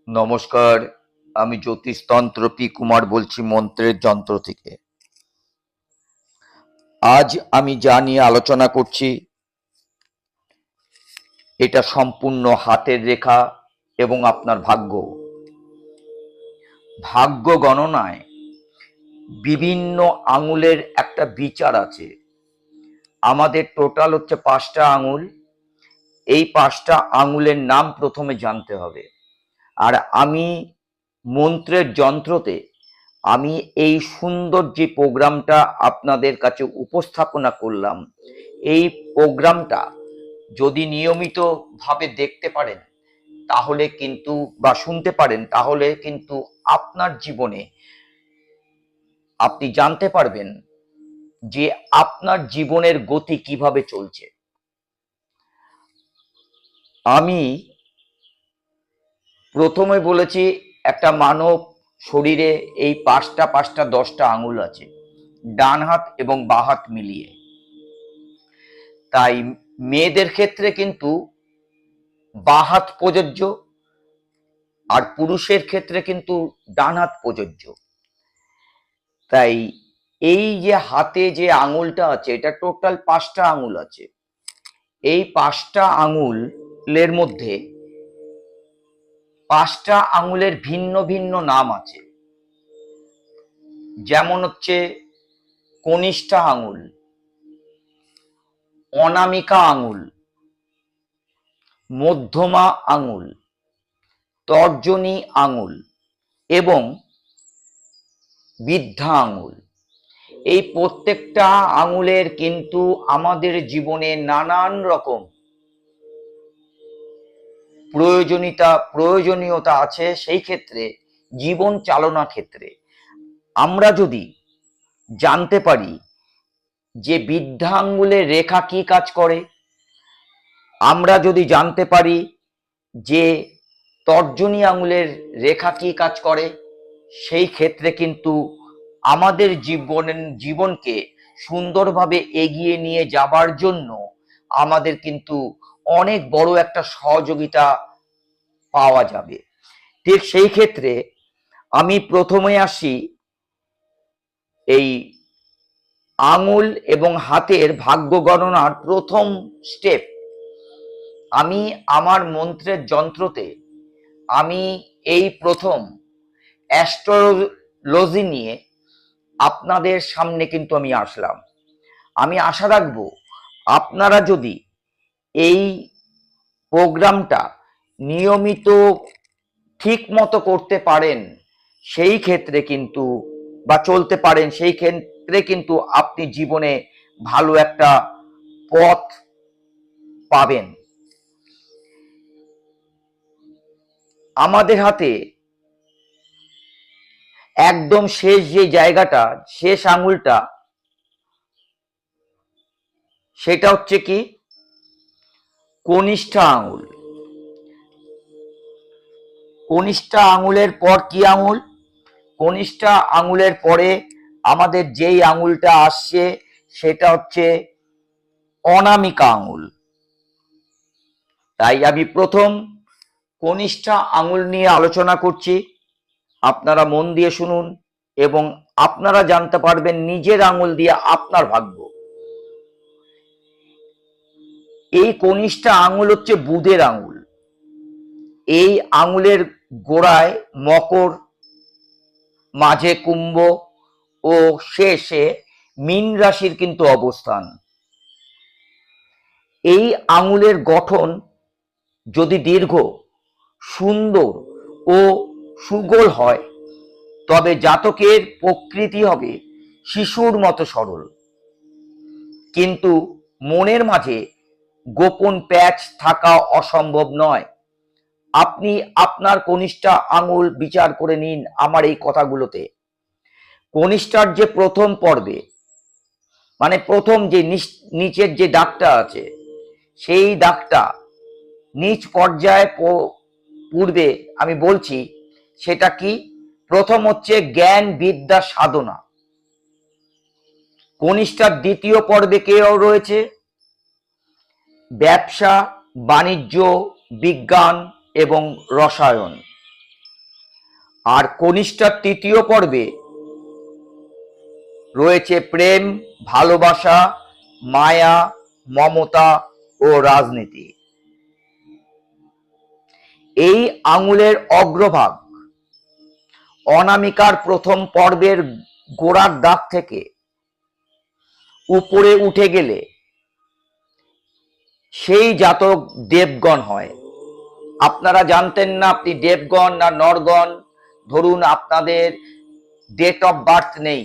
নমস্কার, আমি জ্যোতিষতন্ত্র পি কুমার বলছি মন্ত্রের যন্ত্র থেকে। আজ আমি যা নিয়ে আলোচনা করছি এটা সম্পূর্ণ হাতের রেখা এবং আপনার ভাগ্য। ভাগ্য গণনায় বিভিন্ন আঙুলের একটা বিচার আছে। আমাদের টোটাল হচ্ছে 5টা আঙুল। এই 5টা আঙুলের নাম প্রথমে জানতে হবে। আর আমি মন্ত্রের যন্ত্রতে আমি এই সুন্দর যে প্রোগ্রামটা আপনাদের কাছে উপস্থাপনা করলাম, এই প্রোগ্রামটা যদি নিয়মিতভাবে দেখতে পারেন তাহলে কিন্তু বা শুনতে পারেন তাহলে কিন্তু আপনার জীবনে আপনি জানতে পারবেন যে আপনার জীবনের গতি কিভাবে চলছে। আমি প্রথমে বলেছি একটা মানব শরীরে এই 5টা 10টা আঙুল আছে, ডান হাত এবং বাঁ হাত মিলিয়ে। তাই মেয়েদের ক্ষেত্রে কিন্তু বাঁ হাত প্রযোজ্য, আর পুরুষের ক্ষেত্রে কিন্তু ডান হাত প্রযোজ্য। তাই এই যে হাতে যে আঙুলটা আছে এটা টোটাল 5টা আঙুল আছে। এই 5টা আঙুলের মধ্যে 5টা আঙুলের ভিন্ন ভিন্ন নাম আছে। যেমন হচ্ছে কনিষ্ঠা আঙুল, অনামিকা আঙুল, মধ্যমা আঙুল, তর্জনী আঙুল এবং বৃদ্ধা আঙুল। এই প্রত্যেকটা আঙুলের কিন্তু আমাদের জীবনে নানান রকম প্রয়োজনীয়তা আছে। সেই ক্ষেত্রে জীবন চালনা ক্ষেত্রে আমরা যদি জানতে পারি যে বৃদ্ধা আঙুলের রেখা কি কাজ করে, আমরা যদি জানতে পারি যে তর্জনী আঙুলের রেখা কি কাজ করে, সেই ক্ষেত্রে কিন্তু আমাদের জীবনকে সুন্দরভাবে এগিয়ে নিয়ে যাবার জন্য আমাদের কিন্তু অনেক বড় একটা সহযোগিতা পাওয়া যাবে। ঠিক সেই ক্ষেত্রে আমি প্রথমে আসি এই আঙুল এবং হাতের ভাগ্য গণনার প্রথম স্টেপ। আমি আমার মন্ত্রের যন্ত্রতে আমি এই প্রথম অ্যাস্ট্রোলজি নিয়ে আপনাদের সামনে কিন্তু আমি আসলাম। আমি আশা রাখবো আপনারা যদি এই প্রোগ্রামটা নিয়মিত ঠিক মতো করতে পারেন সেই ক্ষেত্রে কিন্তু বা চলতে পারেন সেই ক্ষেত্রে কিন্তু আপনি জীবনে ভালো একটা পথ পাবেন। আমাদের হাতে একদম শেষ যে জায়গাটা, শেষ আঙুলটা, সেটা হচ্ছে কি কনিষ্ঠা আঙুল। কনিষ্ঠা আঙুলের পর কি আঙুল? কনিষ্ঠা আঙুলের পরে আমাদের যেই আঙুলটা আসছে সেটা হচ্ছে অনামিকা আঙুল। তাই আমি প্রথম কনিষ্ঠা আঙুল নিয়ে আলোচনা করছি। আপনারা মন দিয়ে শুনুন এবং আপনারা জানতে পারবেন নিজের আঙুল দিয়ে আপনার ভাগ্য। এই কনিষ্ঠা আঙুল হচ্ছে বুধের আঙুল। এই আঙুলের গোড়ায় মকর, মাঝে কুম্ভ ও শেষে মীন রাশির কিন্তু অবস্থান। এই আঙুলের গঠন যদি দীর্ঘ, সুন্দর ও সুগোল হয় তবে জাতকের প্রকৃতি হবে শিশুর মতো সরল, কিন্তু মনের মাঝে গোপন প্যাচ থাকা অসম্ভব নয়। আপনি আপনার কনিষ্ঠা আঙুল বিচার করে নিন আমার এই কথাগুলোতে। কনিষ্ঠার যে প্রথম পর্বে মানে প্রথম যে নিচের যে দাগটা আছে সেই দাগটা নিচ পর্যায়ে পূর্বে আমি বলছি সেটা কি? প্রথম হচ্ছে জ্ঞান বিদ্যা সাধনা। কনিষ্ঠার দ্বিতীয় পর্বে কেউ রয়েছে ব্যবসা, বাণিজ্য, বিজ্ঞান এবং রসায়ন। আর কনিষ্ঠার তৃতীয় পর্বে রয়েছে প্রেম, ভালোবাসা, মায়া, মমতা ও রাজনীতি। এই আঙুলের অগ্রভাগ অনামিকার প্রথম পর্বের গোড়ার দাগ থেকে উপরে উঠে গেলে সেই জাতক দেবগণ হয়। আপনারা জানতেন না আপনি দেবগণ না নরগণ। ধরুন আপনাদের ডেট অফ বার্থ নেই,